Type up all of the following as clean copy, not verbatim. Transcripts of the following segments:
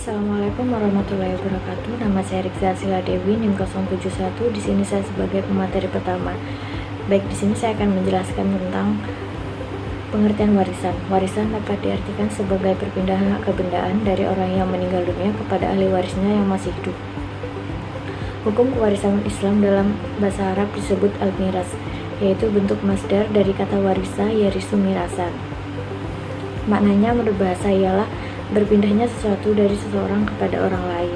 Assalamualaikum warahmatullahi wabarakatuh. Nama saya Rikza Sila Dewi, NIM 071. Di sini saya sebagai pemateri pertama. Baik, di sini saya akan menjelaskan tentang pengertian warisan. Warisan dapat diartikan sebagai perpindahan hak kebendaan dari orang yang meninggal dunia kepada ahli warisnya yang masih hidup. Hukum kewarisan Islam dalam bahasa Arab disebut al-miras, yaitu bentuk masdar dari kata warisa yarisu mirasan. Maknanya menurut bahasa ialah berpindahnya sesuatu dari seseorang kepada orang lain.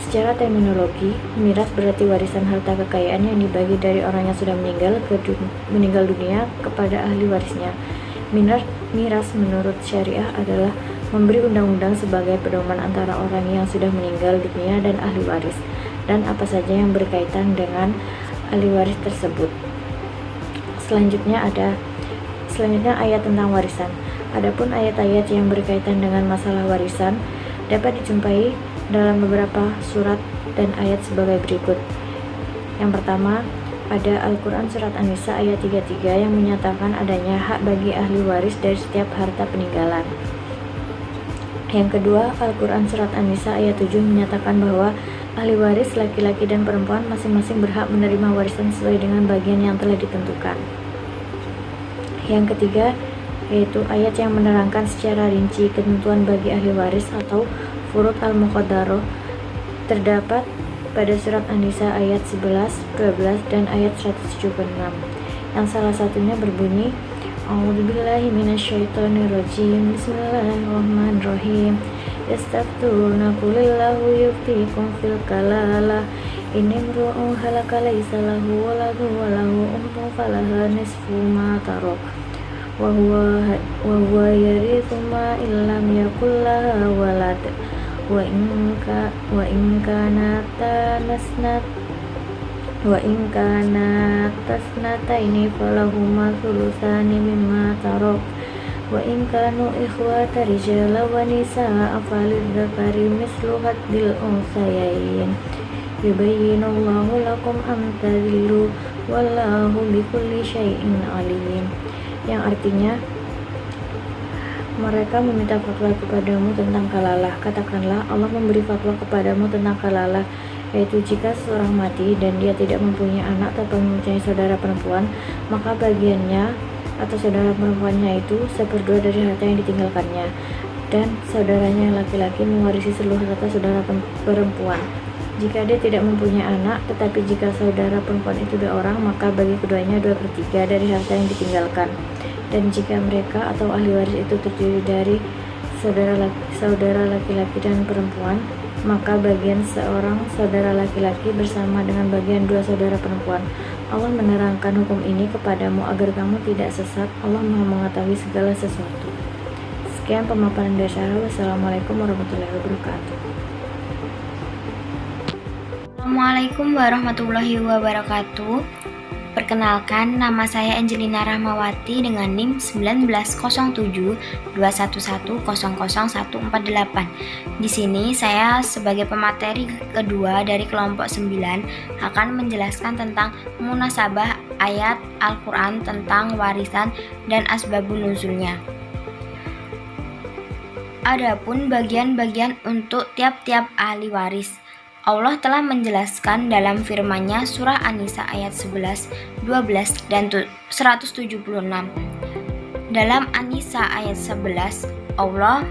Secara terminologi, miras berarti warisan harta kekayaan yang dibagi dari orang yang sudah meninggal dunia kepada ahli warisnya. Miras menurut syariah adalah memberi undang-undang sebagai pedoman antara orang yang sudah meninggal dunia dan ahli waris, dan apa saja yang berkaitan dengan ahli waris tersebut. Selanjutnya ayat tentang warisan. Adapun ayat-ayat yang berkaitan dengan masalah warisan dapat dijumpai dalam beberapa surat dan ayat sebagai berikut. Yang pertama, ada Al-Quran Surat An-Nisa ayat 33 yang menyatakan adanya hak bagi ahli waris dari setiap harta peninggalan. Yang kedua, Al-Quran Surat An-Nisa ayat 7 menyatakan bahwa ahli waris laki-laki dan perempuan masing-masing berhak menerima warisan sesuai dengan bagian yang telah ditentukan. Yang ketiga, yaitu ayat yang menerangkan secara rinci ketentuan bagi ahli waris atau furud al-muqaddarah terdapat pada surat An-Nisa ayat 11, 12, dan ayat 176 yang salah satunya berbunyi A'udzubillahi minasyaitonirrajim Bismillahirrahmanirrahim Yastaftuna qulillahu yuftikum fil kalalah in imru'un halaka laysa lahu waladun wa lahu ukhun falaha nisfu ma tarak wa huwa yarithu ma illam yakul laha walad wa in kanat tasnataini falahuma thulutsani mimma tarak wa in kanu ikhwata rijala wa nisaa falidzakari mislu haddil unsayayn yubayyinullahu lakum an tadillu wallahu bikulli syai'in alim, yang artinya mereka meminta fatwa kepadamu tentang kalalah. Katakanlah, Allah memberi fatwa kepadamu tentang kalalah, yaitu jika seseorang mati dan dia tidak mempunyai anak atau mempunyai saudara perempuan, maka bagiannya atau saudara perempuannya itu seperdua dari harta yang ditinggalkannya, dan saudaranya yang laki-laki mewarisi seluruh harta saudara perempuan. Jika dia tidak mempunyai anak, tetapi jika saudara perempuan itu 2 orang, maka bagi keduanya 2/3 dari harta yang ditinggalkan. Dan jika mereka atau ahli waris itu terdiri dari saudara laki-laki dan perempuan, maka bagian seorang saudara laki-laki bersama dengan bagian 2 saudara perempuan. Allah menerangkan hukum ini kepadamu agar kamu tidak sesat. Allah Maha mengetahui segala sesuatu. Sekian pemaparan dari saya. Wassalamualaikum warahmatullahi wabarakatuh. Assalamualaikum warahmatullahi wabarakatuh. Perkenalkan, nama saya Angelina Rahmawati dengan NIM 190721100148. Di sini saya sebagai pemateri kedua dari kelompok 9 akan menjelaskan tentang munasabah ayat Al-Quran tentang warisan dan asbabun nuzulnya. Adapun bagian-bagian untuk tiap-tiap ahli waris, Allah telah menjelaskan dalam firman-Nya surah An-Nisa ayat 11, 12, dan 176. Dalam An-Nisa ayat 11, Allah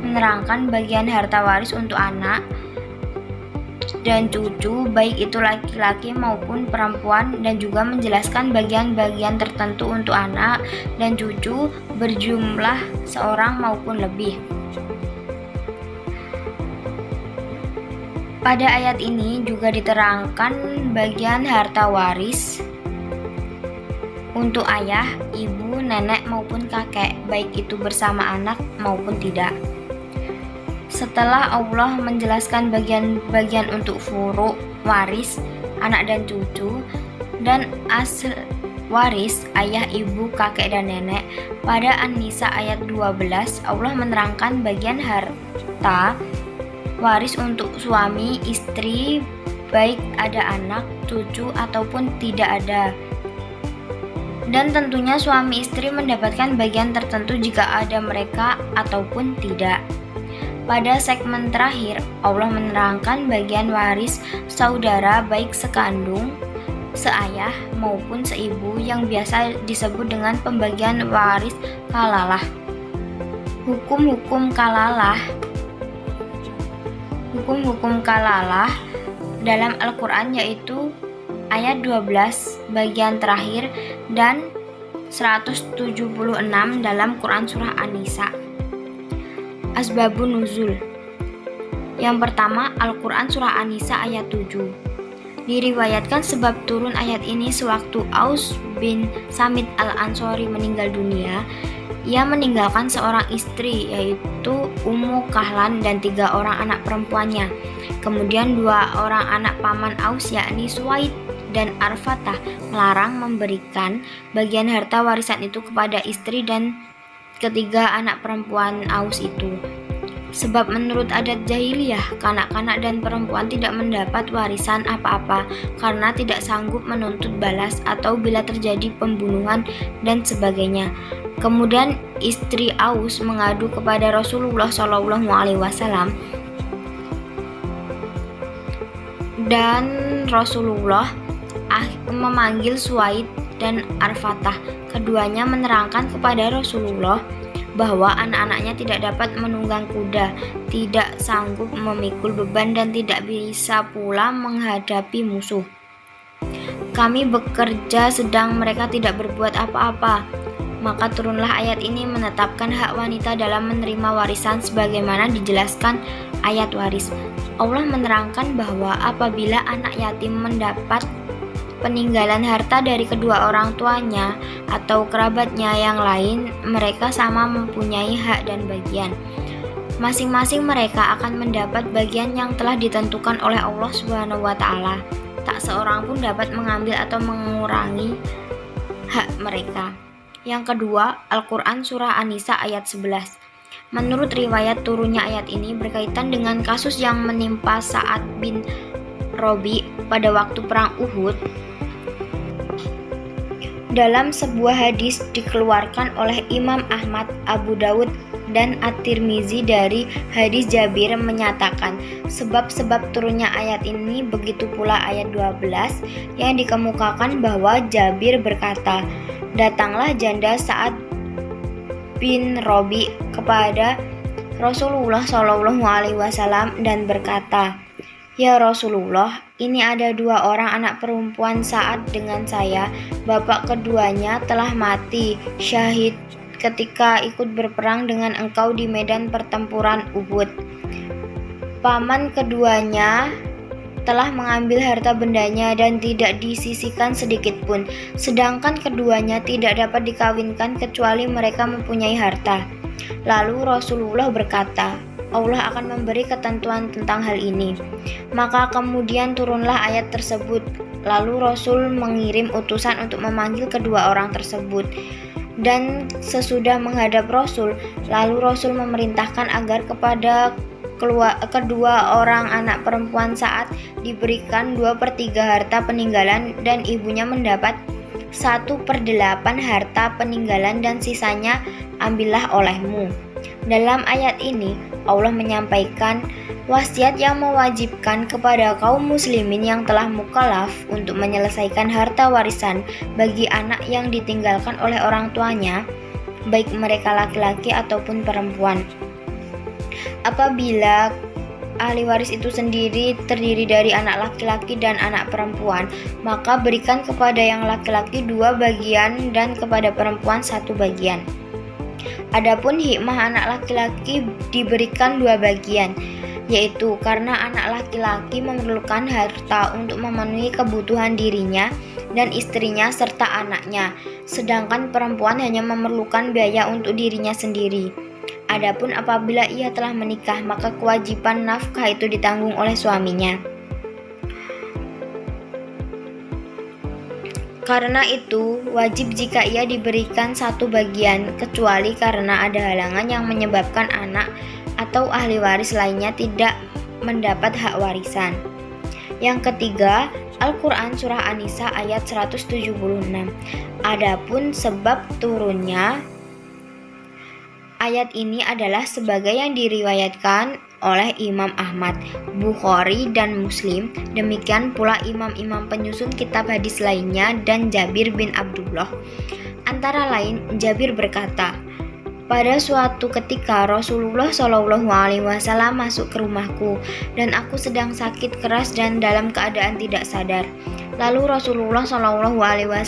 menerangkan bagian harta waris untuk anak dan cucu, baik itu laki-laki maupun perempuan, dan juga menjelaskan bagian-bagian tertentu untuk anak dan cucu berjumlah seorang maupun lebih. Pada ayat ini juga diterangkan bagian harta waris untuk ayah, ibu, nenek maupun kakek, baik itu bersama anak maupun tidak. Setelah Allah menjelaskan bagian-bagian untuk furu' waris, anak dan cucu, dan asl waris, ayah, ibu, kakek, dan nenek, pada An-Nisa ayat 12 Allah menerangkan bagian harta waris untuk suami, istri, baik ada anak, cucu, ataupun tidak ada. Dan tentunya suami istri mendapatkan bagian tertentu jika ada mereka ataupun tidak. Pada segmen terakhir, Allah menerangkan bagian waris saudara baik sekandung, seayah maupun seibu yang biasa disebut dengan pembagian waris kalalah. Hukum-hukum kalalah dalam Al-Quran yaitu ayat 12 bagian terakhir dan 176 dalam Quran Surah An-Nisa. Asbabun Nuzul. Yang pertama, Al-Quran Surah An-Nisa ayat 7. Diriwayatkan sebab turun ayat ini sewaktu Aus bin Samit al-Ansori meninggal dunia. Ia meninggalkan seorang istri yaitu Ummu Kahlan dan 3 orang anak perempuannya. Kemudian 2 orang anak paman Aus yakni Suwaid dan Arfatah melarang memberikan bagian harta warisan itu kepada istri dan ketiga anak perempuan Aus itu. Sebab menurut adat jahiliyah, kanak-kanak dan perempuan tidak mendapat warisan apa-apa karena tidak sanggup menuntut balas atau bila terjadi pembunuhan dan sebagainya. Kemudian istri Aus mengadu kepada Rasulullah SAW dan Rasulullah memanggil Suwaid dan Arfatah. Keduanya menerangkan kepada Rasulullah bahwa anak-anaknya tidak dapat menunggang kuda, tidak sanggup memikul beban dan tidak bisa pula menghadapi musuh. Kami bekerja sedang mereka tidak berbuat apa-apa. Maka turunlah ayat ini menetapkan hak wanita dalam menerima warisan sebagaimana dijelaskan ayat waris. Allah menerangkan bahwa apabila anak yatim mendapat peninggalan harta dari kedua orang tuanya atau kerabatnya yang lain, mereka sama mempunyai hak dan bagian. Masing-masing mereka akan mendapat bagian yang telah ditentukan oleh Allah Subhanahu wa Ta'ala. Tak seorang pun dapat mengambil atau mengurangi hak mereka. Yang kedua, Al-Quran Surah An-Nisa ayat 11. Menurut riwayat turunnya ayat ini berkaitan dengan kasus yang menimpa Sa'ad bin Robi pada waktu perang Uhud. Dalam sebuah hadis dikeluarkan oleh Imam Ahmad, Abu Dawud, dan At-Tirmizi dari hadis Jabir menyatakan sebab-sebab turunnya ayat ini, begitu pula ayat 12 yang dikemukakan bahwa Jabir berkata, datanglah janda Sa'ad bin Robi kepada Rasulullah SAW dan berkata, ya Rasulullah, ini ada 2 orang anak perempuan Sa'ad dengan saya. Bapak keduanya telah mati syahid ketika ikut berperang dengan engkau di medan pertempuran Uhud. Paman keduanya telah mengambil harta bendanya dan tidak disisihkan sedikit pun, sedangkan keduanya tidak dapat dikawinkan kecuali mereka mempunyai harta. Lalu Rasulullah berkata, Allah akan memberi ketentuan tentang hal ini. Maka kemudian turunlah ayat tersebut. Lalu Rasul mengirim utusan untuk memanggil kedua orang tersebut. Dan sesudah menghadap Rasul, lalu Rasul memerintahkan agar kepada kedua orang anak perempuan Sa'ad diberikan 2/3 harta peninggalan dan ibunya mendapat 1/8 harta peninggalan dan sisanya ambillah olehmu. Dalam ayat ini Allah menyampaikan wasiat yang mewajibkan kepada kaum muslimin yang telah mukallaf untuk menyelesaikan harta warisan bagi anak yang ditinggalkan oleh orang tuanya, baik mereka laki-laki ataupun perempuan. Apabila ahli waris itu sendiri terdiri dari anak laki-laki dan anak perempuan, maka berikan kepada yang laki-laki 2 bagian dan kepada perempuan 1 bagian. Adapun hikmah anak laki-laki diberikan 2 bagian, yaitu karena anak laki-laki memerlukan harta untuk memenuhi kebutuhan dirinya dan istrinya serta anaknya, sedangkan perempuan hanya memerlukan biaya untuk dirinya sendiri. Adapun apabila ia telah menikah, maka kewajiban nafkah itu ditanggung oleh suaminya. Karena itu, wajib jika ia diberikan 1 bagian, kecuali karena ada halangan yang menyebabkan anak atau ahli waris lainnya tidak mendapat hak warisan. Yang ketiga, Al-Quran Surah An-Nisa ayat 176. Adapun sebab turunnya Ayat ini adalah sebagai yang diriwayatkan oleh Imam Ahmad, Bukhari, dan Muslim. Demikian pula imam-imam penyusun kitab hadis lainnya dan Jabir bin Abdullah. Antara lain, Jabir berkata, pada suatu ketika Rasulullah SAW masuk ke rumahku dan aku sedang sakit keras dan dalam keadaan tidak sadar. Lalu Rasulullah SAW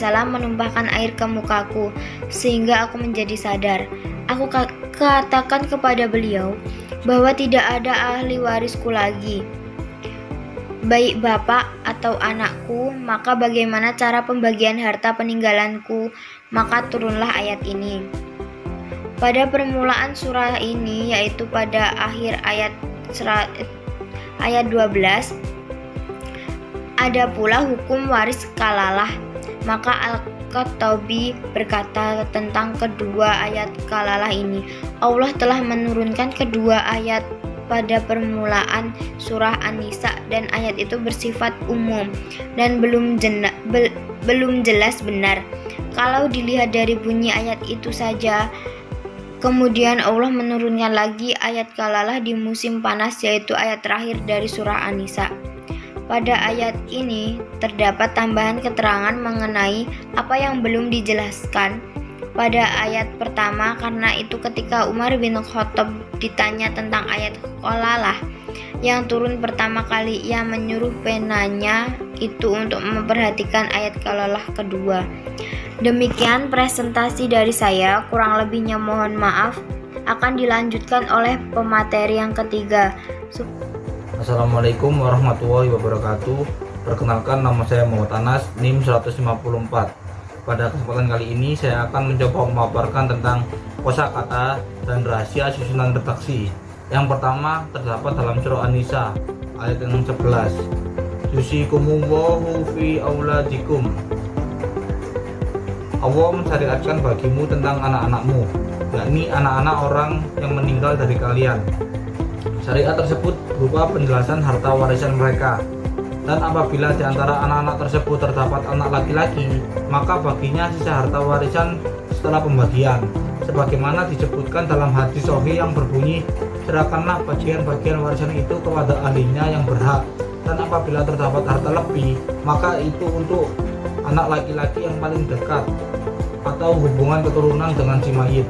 menumpahkan air ke mukaku sehingga aku menjadi sadar. Aku katakan kepada beliau bahwa tidak ada ahli warisku lagi, baik bapak atau anakku, maka bagaimana cara pembagian harta peninggalanku? Maka turunlah ayat ini. Pada permulaan surah ini, yaitu pada akhir ayat 12, ada pula hukum waris kalalah. Maka Al-Khattabi berkata tentang kedua ayat kalalah ini, Allah telah menurunkan kedua ayat pada permulaan surah An-Nisa dan ayat itu bersifat umum dan belum jelas benar. Kalau dilihat dari bunyi ayat itu saja, kemudian Allah menurunkan lagi ayat kalalah di musim panas, yaitu ayat terakhir dari surah An-Nisa. Pada ayat ini terdapat tambahan keterangan mengenai apa yang belum dijelaskan pada ayat pertama. Karena itu ketika Umar bin Khattab ditanya tentang ayat qalalah yang turun pertama kali, ia menyuruh penanya itu untuk memperhatikan ayat qalalah kedua. Demikian presentasi dari saya, kurang lebihnya mohon maaf. Akan dilanjutkan oleh pemateri yang ketiga. Assalamualaikum warahmatullahi wabarakatuh. Perkenalkan, nama saya Muhammad Anas, NIM 154. Pada kesempatan kali ini saya akan mencoba memaparkan tentang kosakata dan rahasia susunan redaksi. Yang pertama terdapat dalam surah An-Nisa ayat yang 11. Yusikumullahu fi auladikum. Allah mensyariatkan bagimu tentang anak-anakmu, yakni anak-anak orang yang meninggal dari kalian. Syariat tersebut berupa penjelasan harta warisan mereka, dan apabila di antara anak-anak tersebut terdapat anak laki-laki, maka baginya sisa harta warisan setelah pembagian, sebagaimana disebutkan dalam hadis sahih yang berbunyi, serahkanlah bagian-bagian warisan itu kepada ahlinya yang berhak, dan apabila terdapat harta lebih, maka itu untuk anak laki-laki yang paling dekat atau hubungan keturunan dengan si mayit.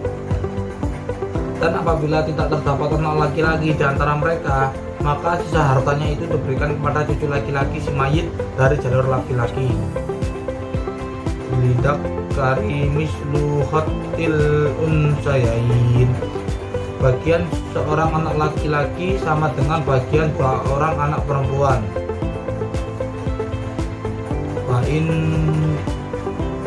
Dan apabila tidak terdapat anak laki-laki di antara mereka, maka sisa hartanya itu diberikan kepada cucu laki-laki si mayit dari jalur laki-laki. Lidak kari mislu khatil unsayain. Bagian seorang anak laki-laki sama dengan bagian dua orang anak perempuan. Fa'in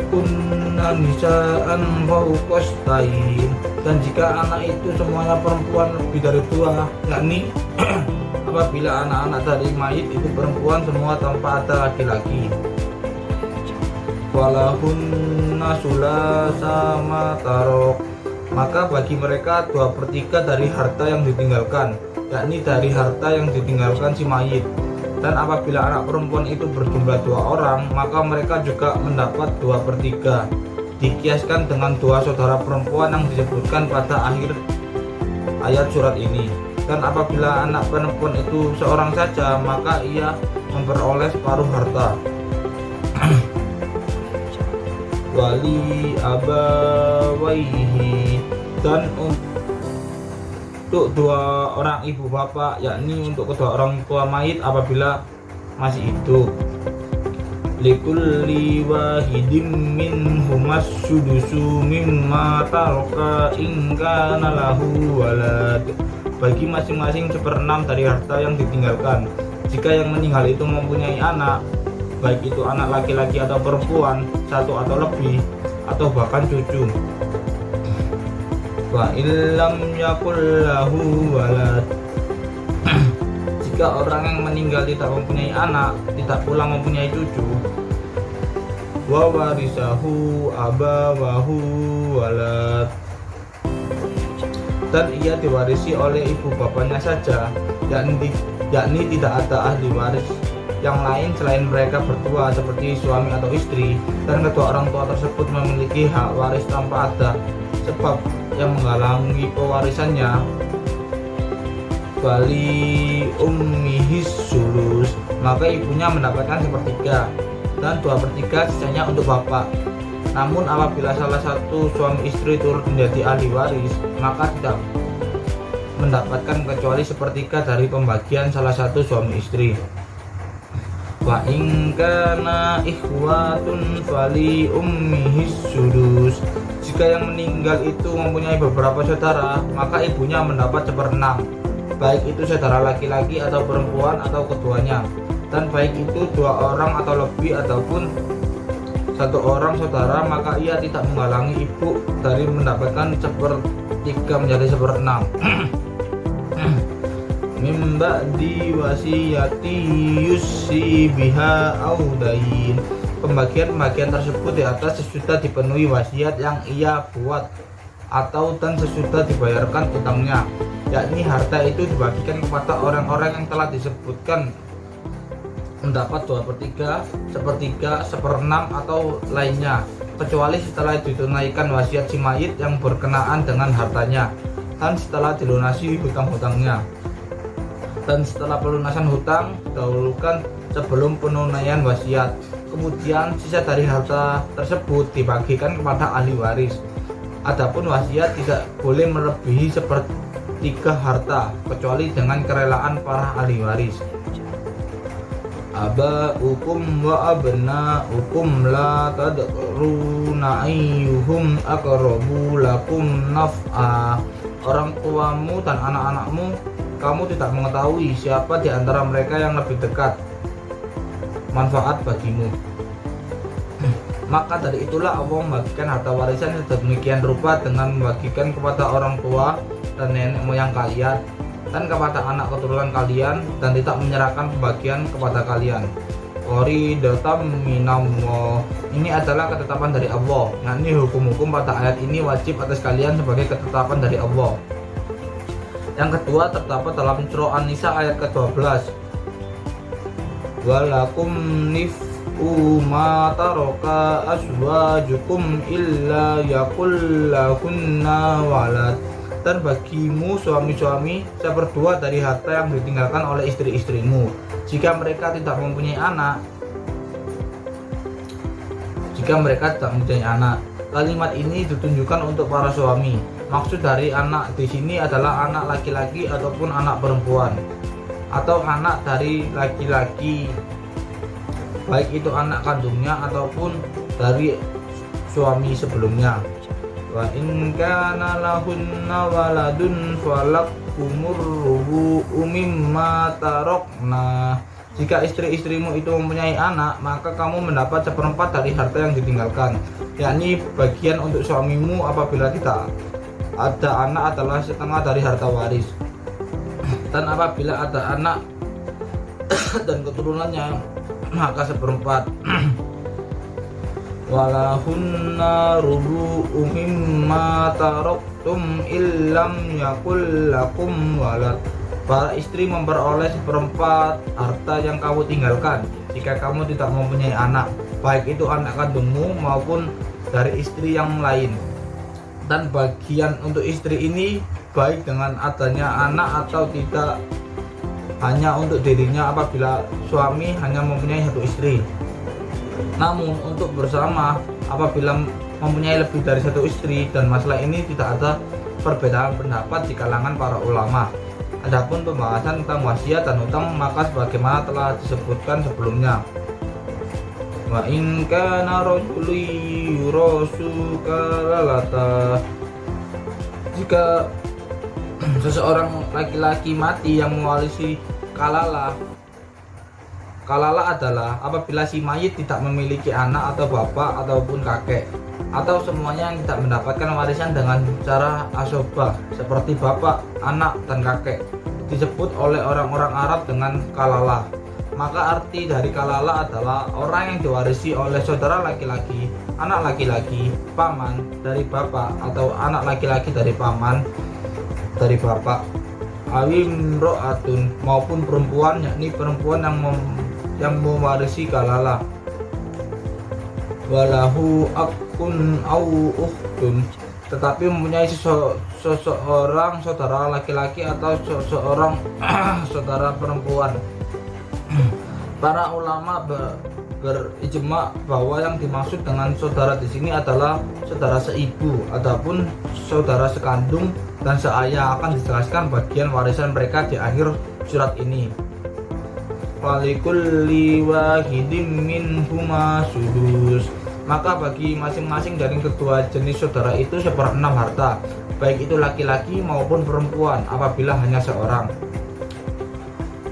kunna nisaan fauqastain. Dan jika anak itu semuanya perempuan lebih dari dua, yakni apabila anak-anak dari mayit itu perempuan semua tanpa ada laki-laki, walahunna sulasa ma tarok, maka bagi mereka 2/3 dari harta yang ditinggalkan, yakni dari harta yang ditinggalkan si mayit. Dan apabila anak perempuan itu berjumlah 2 orang, maka mereka juga mendapat 2/3. Dikiaskan dengan 2 saudara perempuan yang disebutkan pada akhir ayat surat ini. Dan apabila anak perempuan itu seorang saja, maka ia memperoleh separuh harta. Wali abawaihi, dan untuk 2 orang ibu bapak, yakni untuk kedua orang tua mayit apabila masih hidup. Likulli wahidin minhumas sudusu mimma taraka in kana lahu walad. Bagi masing-masing 1/6 dari harta yang ditinggalkan jika yang meninggal itu mempunyai anak, baik itu anak laki-laki atau perempuan, 1 atau lebih, atau bahkan cucu. Wa illam yakul lahu walad. Jika orang yang meninggal tidak mempunyai anak, tidak pula mempunyai cucu, wa warisahu abawahu walad, dan ia diwarisi oleh ibu bapaknya saja, yakni tidak ada ahli waris yang lain selain mereka berdua seperti suami atau istri, dan kedua orang tua tersebut memiliki hak waris tanpa ada sebab yang menghalangi pewarisannya, wali ummihis sulus, maka ibunya mendapatkan 1/3 dan 2/3 sisanya untuk bapak. Namun apabila salah satu suami istri turut menjadi ahli waris, maka tidak mendapatkan kecuali 1/3 dari pembagian salah satu suami istri. Wa in kana ikhwatun fali ummihis sudus, jika yang meninggal itu mempunyai beberapa saudara, maka ibunya mendapat 1/6, baik itu saudara laki-laki atau perempuan atau keduanya, dan baik itu 2 orang atau lebih ataupun 1 orang saudara, maka ia tidak menghalangi ibu dari mendapatkan 1/3 menjadi 1/6. Mimba di wasiyati yusi biha audain, pembagian tersebut di atas sesudah dipenuhi wasiat yang ia buat atau dan sesudah dibayarkan utangnya, yakni harta itu dibagikan kepada orang-orang yang telah disebutkan mendapat 2/3, 1/3, 1/6 atau lainnya, kecuali setelah ditunaikan wasiat si mayit yang berkenaan dengan hartanya dan setelah dilunasi hutang-hutangnya. Dan setelah pelunasan hutang didahulukan sebelum penunaian wasiat. Kemudian sisa dari harta tersebut dibagikan kepada ahli waris. Adapun wasiat tidak boleh melebihi 1/3 harta kecuali dengan kerelaan para ahli waris. Aba'ukum wa abna'ukum la tadruna ayyuhum aqrabu lakum naf'a, orang tuamu dan anak-anakmu kamu tidak mengetahui siapa di antara mereka yang lebih dekat manfaat bagimu. Maka dari itulah Allah membagikan harta warisan sedemikian rupa dengan membagikan kepada orang tua dan nenek moyang kalian dan kepada anak keturunan kalian, dan tidak menyerahkan pembagian kepada kalian. Qoridatam minallah, ini adalah ketetapan dari Allah, yakni hukum-hukum pada ayat ini wajib atas kalian sebagai ketetapan dari Allah. Yang kedua terdapat dalam surah An-Nisa ayat ke-12. Walakum nif'u ma taraka azwajukum illa yakul lahunna walad, dan bagimu suami-suami 1/2 dari harta yang ditinggalkan oleh istri-istrimu jika mereka tidak mempunyai anak. Kalimat ini ditunjukkan untuk para suami. Maksud dari anak di sini adalah anak laki-laki ataupun anak perempuan, atau anak dari laki-laki, baik itu anak kandungnya ataupun dari suami sebelumnya. Wa in kana lahunna waladun falakumur rubu'u mimma tarokna, jika istri-istrimu itu mempunyai anak, maka kamu mendapat 1/4 dari harta yang ditinggalkan, yakni bagian untuk suamimu apabila tidak ada anak adalah 1/2 dari harta waris, dan apabila ada anak dan keturunannya maka 1/4. Walahunna rubu'u mimma taraktum illam yakul lakum walad, para istri memperoleh 1/4 harta yang kamu tinggalkan jika kamu tidak mempunyai anak, baik itu anak kandungmu maupun dari istri yang lain. Dan bagian untuk istri ini baik dengan adanya anak atau tidak, hanya untuk dirinya apabila suami hanya mempunyai 1 istri. Namun untuk bersama apabila mempunyai lebih dari 1 istri, dan masalah ini tidak ada perbedaan pendapat di kalangan para ulama. Adapun pembahasan tentang wasiat dan hutang maka sebagaimana telah disebutkan sebelumnya. Wa in kana rajulun yurasu kalalata, jika seseorang laki-laki mati yang mewarisi kalalah. Kalalah adalah apabila si mayit tidak memiliki anak atau bapak ataupun kakek, atau semuanya yang tidak mendapatkan warisan dengan cara asobah seperti bapak, anak, dan kakek, disebut oleh orang-orang Arab dengan kalalah. Maka arti dari kalalah adalah orang yang diwarisi oleh saudara laki-laki, anak laki-laki, paman dari bapak, atau anak laki-laki dari paman dari bapak, awim ro'atun, maupun perempuan, yakni perempuan yang mewarisi kalalah. Walahu akun au ukhtun, tetapi mempunyai seseorang saudara laki-laki atau seseorang saudara perempuan. Para ulama berijma bahwa yang dimaksud dengan saudara di sini adalah saudara seibu ataupun saudara sekandung dan seayah. Akan dijelaskan bagian warisan mereka di akhir surat ini. Walikulli wahidin minhuma sudus, maka bagi masing-masing dari kedua jenis saudara itu 1/6 harta, baik itu laki-laki maupun perempuan apabila hanya seorang.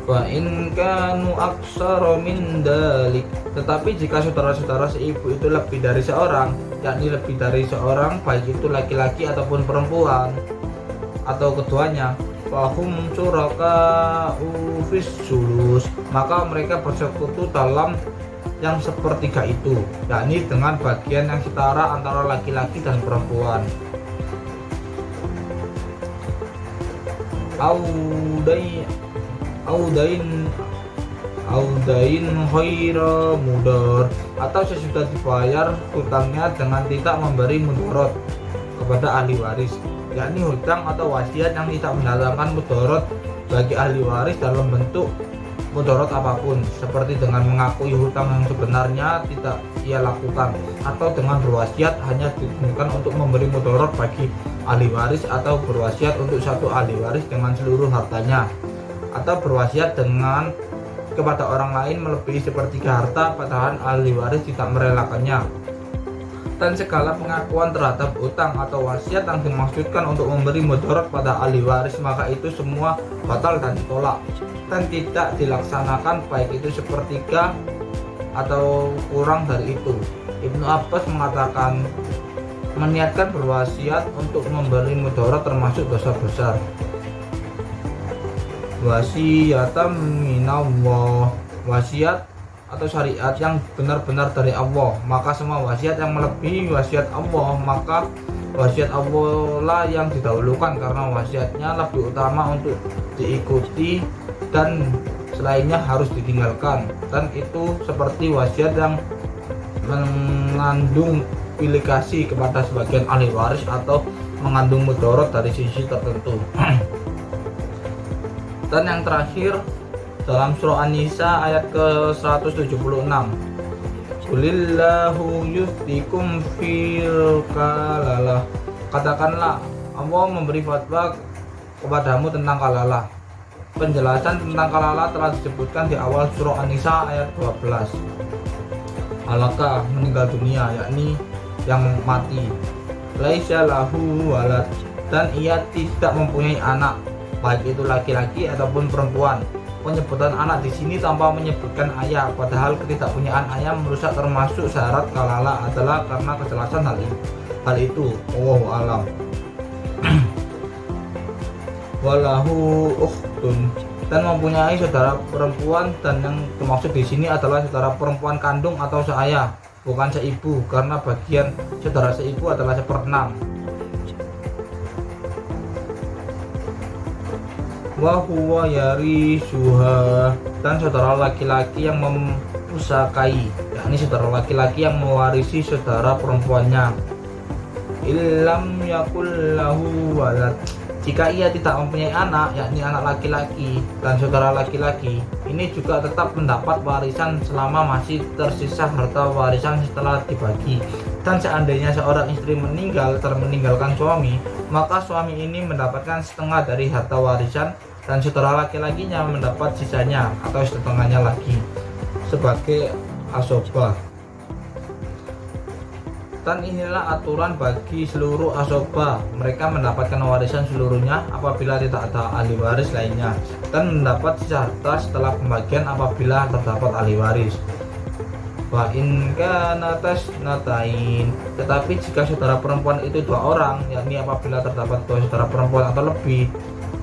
Wa in kanu aksara min dalik, tetapi jika saudara-saudara seibu itu lebih dari seorang, yakni lebih dari seorang, baik itu laki-laki ataupun perempuan atau keduanya, fahum syuraka'u fis sulus, maka mereka bersekutu dalam yang 1/3 itu, yakni dengan bagian yang setara antara laki-laki dan perempuan. Audain khaira mudor, atau sesudah dibayar hutangnya dengan tidak memberi mudorot kepada ahli waris, yakni hutang atau wasiat yang tidak mendatangkan mudorot bagi ahli waris dalam bentuk mudorot apapun, seperti dengan mengakui hutang yang sebenarnya tidak ia lakukan, atau dengan berwasiat hanya digunakan untuk memberi mudorot bagi ahli waris, atau berwasiat untuk satu ahli waris dengan seluruh hartanya, atau berwasiat dengan kepada orang lain melebihi 1/3 harta padahal ahli waris tidak merelakannya. Dan segala pengakuan terhadap utang atau wasiat yang dimaksudkan untuk memberi mudorot pada ahli waris, maka itu semua batal dan ditolak dan tidak dilaksanakan, baik itu 1/3 atau kurang dari itu. Ibnu Abbas mengatakan meniatkan berwasiat untuk memberi mudorot termasuk dosa besar. Wasiatan minallah, wasiat atau syariat yang benar-benar dari Allah, maka semua wasiat yang melebihi wasiat Allah, maka wasiat Allah lah yang didahulukan karena wasiatnya lebih utama untuk diikuti dan selainnya harus ditinggalkan. Dan itu seperti wasiat yang mengandung implikasi kepada sebagian ahli waris atau mengandung mudorot dari sisi tertentu. Dan yang terakhir dalam surah An-Nisa ayat ke-176, Qulillahu yuftikum fil kalalah, katakanlah Allah memberi fatwa kepadamu tentang kalalah. Penjelasan tentang kalalah telah disebutkan di awal surah An-Nisa ayat 12. Alaka, meninggal dunia, yakni yang mati. Laisa lahu walad, dan ia tidak mempunyai anak, baik itu laki-laki ataupun perempuan. Penyebutan anak di sini tanpa menyebutkan ayah, padahal ketidakpunyaan ayah merusak termasuk syarat kalalah adalah karena kejelasan hal itu. Wallahu alam. Walahu ukhtun, dan mempunyai saudara perempuan, dan yang dimaksud di sini adalah saudara perempuan kandung atau seayah, bukan seibu, karena bagian saudara seibu adalah 1/6. Wa huwa yarisuha, dan saudara laki-laki yang memusakai, yakni saudara laki-laki yang mewarisi saudara perempuannya. Illam yakul lahu walad, jika ia tidak mempunyai anak, yakni anak laki-laki dan saudara laki-laki, ini juga tetap mendapat warisan selama masih tersisa harta warisan setelah dibagi. Dan seandainya seorang istri meninggalkan suami, maka suami ini mendapatkan setengah dari harta warisan dan saudara laki-lakinya mendapat sisanya atau setengahnya lagi sebagai asobah. Dan inilah aturan bagi seluruh asobah, mereka mendapatkan warisan seluruhnya apabila tidak ada ahli waris lainnya, dan mendapat sisa harta setelah pembagian apabila terdapat ahli waris. Wa in kana tasnatain, tetapi jika saudara perempuan itu 2 orang, yakni apabila terdapat 2 saudara perempuan atau lebih,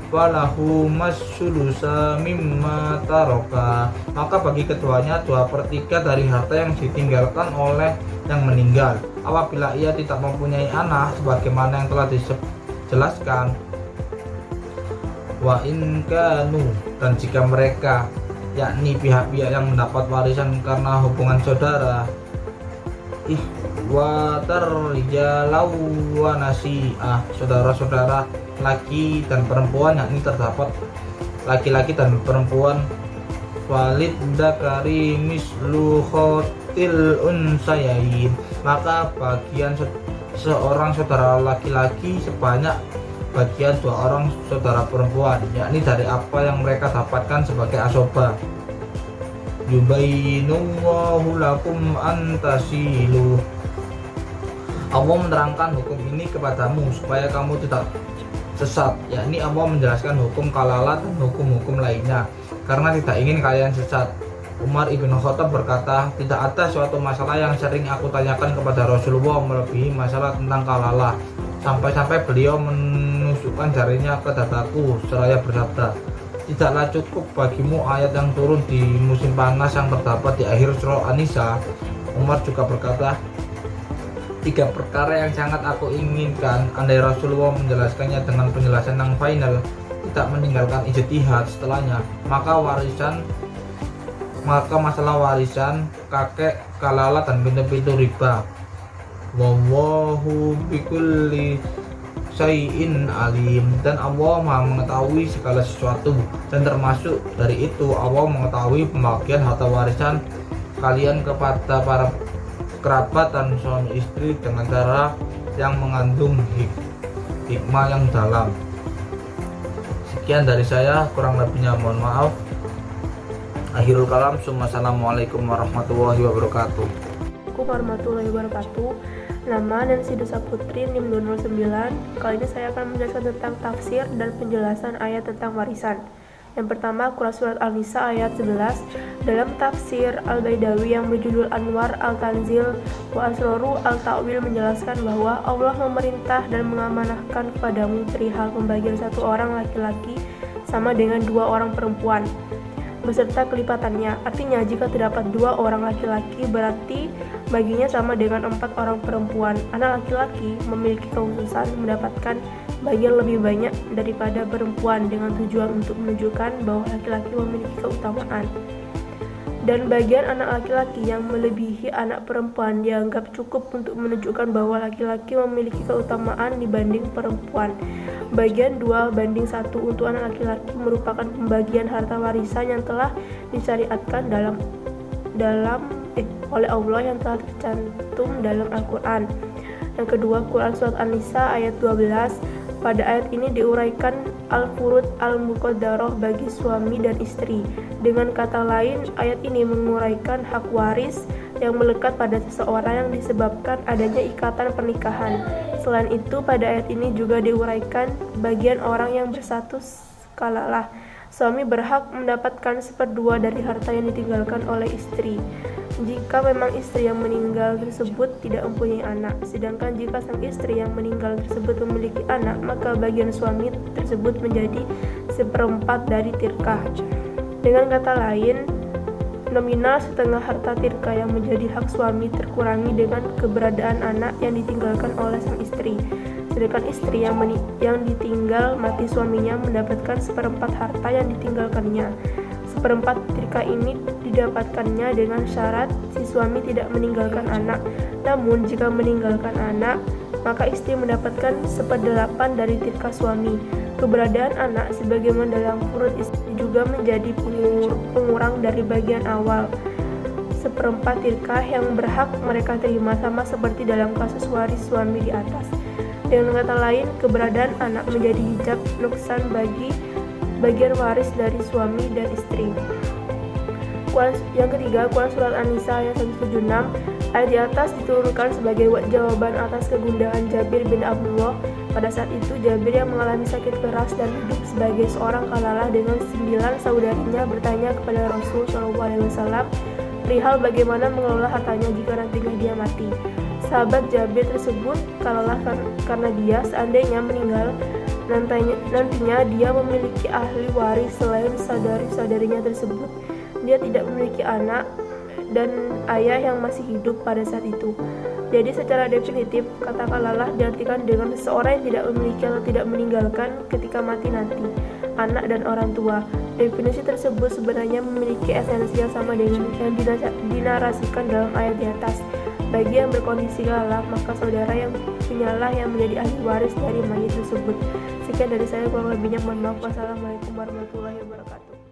falahu masulusa mimma taroka, maka bagi keduanya 2/3 dari harta yang ditinggalkan oleh yang meninggal apabila ia tidak mempunyai anak, sebagaimana yang telah dijelaskan. Wa in kanu, dan jika mereka yakni pihak-pihak yang mendapat warisan karena hubungan saudara, ihwatar rijalau wa nasi'ah, saudara-saudara laki dan perempuan, yakni terdapat laki-laki dan perempuan, walid dakari mislu khotil unsayain, maka bagian seorang saudara laki-laki sebanyak bagian dua orang saudara perempuan, yakni dari apa yang mereka dapatkan sebagai asoba. Yubayyinullahu lakum antasilu, Allah menerangkan hukum ini kepadamu supaya kamu tidak sesat, yakni Allah menjelaskan hukum kalalah dan hukum-hukum lainnya karena tidak ingin kalian sesat. Umar ibn Khattab berkata, tidak ada suatu masalah yang sering aku tanyakan kepada Rasulullah melebihi masalah tentang kalalah, sampai-sampai beliau menusukkan jarinya ke dadaku seraya bersabda, tidaklah cukup bagimu ayat yang turun di musim panas yang terdapat di akhir surah An-Nisa. Umar juga berkata, 3 perkara yang sangat aku inginkan, andai Rasulullah menjelaskannya dengan penjelasan yang final, tidak meninggalkan ijtihad setelahnya, maka masalah warisan, kakek, kalalah, dan pintu-pintu riba. Wallahu bikulli syai'in alim, dan Allah Maha mengetahui segala sesuatu, dan termasuk dari itu Allah mengetahui pembagian harta warisan kalian kepada para kerabat dan suami istri dengan cara yang mengandung hikmah yang dalam. Sekian dari saya, kurang lebihnya mohon maaf. Akhirul kalam, assalamualaikum warahmatullahi wabarakatuh. Assalamualaikum warahmatullahi wabarakatuh. Nama Nancy Dusa Putri, NIM 209. Kali ini saya akan menjelaskan tentang tafsir dan penjelasan ayat tentang warisan. Yang pertama, Quran Surat Al-Nisa ayat 11. Dalam tafsir Al-Baidawi yang berjudul Anwar Al-Tanzil wa Asroru Al-Ta'wil menjelaskan bahwa Allah memerintah dan mengamanahkan kepadamu perihal pembagian 1 orang laki-laki sama dengan 2 orang perempuan beserta kelipatannya. Artinya jika terdapat 2 orang laki-laki berarti baginya sama dengan 4 orang perempuan. Anak laki-laki memiliki kekhususan mendapatkan bagian lebih banyak daripada perempuan dengan tujuan untuk menunjukkan bahwa laki-laki memiliki keutamaan. Dan bagian anak laki-laki yang melebihi anak perempuan dianggap cukup untuk menunjukkan bahwa laki-laki memiliki keutamaan dibanding perempuan. Bagian 2:1 untuk anak laki-laki merupakan pembagian harta warisan yang telah disyariatkan oleh Allah yang telah tercantum dalam Al-Quran. Yang kedua, Quran Surat An-Nisa ayat 12. Pada ayat ini diuraikan al-furud al-muqaddarah bagi suami dan istri. Dengan kata lain, ayat ini menguraikan hak waris yang melekat pada seseorang yang disebabkan adanya ikatan pernikahan. Selain itu, pada ayat ini juga diuraikan bagian orang yang berstatus kalalah. Suami berhak mendapatkan 1/2 dari harta yang ditinggalkan oleh istri jika memang istri yang meninggal tersebut tidak mempunyai anak. Sedangkan jika sang istri yang meninggal tersebut memiliki anak, maka bagian suami tersebut menjadi 1/4 dari tirkah. Dengan kata lain, nominal setengah harta tirkah yang menjadi hak suami terkurangi dengan keberadaan anak yang ditinggalkan oleh sang istri. Sedangkan istri yang ditinggal mati suaminya mendapatkan 1/4 harta yang ditinggalkannya. 1/4 tirkah ini didapatkannya dengan syarat si suami tidak meninggalkan anak. Namun jika meninggalkan anak, maka istri mendapatkan 1/8 dari tirkah suami. Keberadaan anak sebagaimana dalam furud istri juga menjadi pengurang dari bagian awal 1/4 tirkah yang berhak mereka terima, sama seperti dalam kasus waris suami di atas. Dengan kata lain, keberadaan anak menjadi hijab nuksan bagi bagian waris dari suami dan istri. Yang ketiga, Quran Surat An-Nisa ayat 176. Ayat di atas diturunkan sebagai jawaban atas kegundahan Jabir bin Abdullah. Pada saat itu, Jabir yang mengalami sakit keras dan hidup sebagai seorang kalalah dengan 9 saudarinya bertanya kepada Rasul SAW perihal bagaimana mengelola hartanya jika nantinya dia mati. Sahabat Jabir tersebut kalalah karena dia seandainya meninggal nantinya dia memiliki ahli waris selain saudari-saudarinya tersebut. Dia tidak memiliki anak dan ayah yang masih hidup pada saat itu. Jadi secara definitif, kata kalalah diartikan dengan seseorang yang tidak memiliki atau tidak meninggalkan ketika mati nanti. anak dan orang tua. Definisi tersebut sebenarnya memiliki esensi yang sama dengan yang dinarasikan dalam ayat di atas. Bagi yang berkondisi lalaf, maka saudara yang punyalah yang menjadi ahli waris dari mayit tersebut. Sekian dari saya, kurang lebihnya mohon maaf. Wassalamualaikum warahmatullahi wabarakatuh.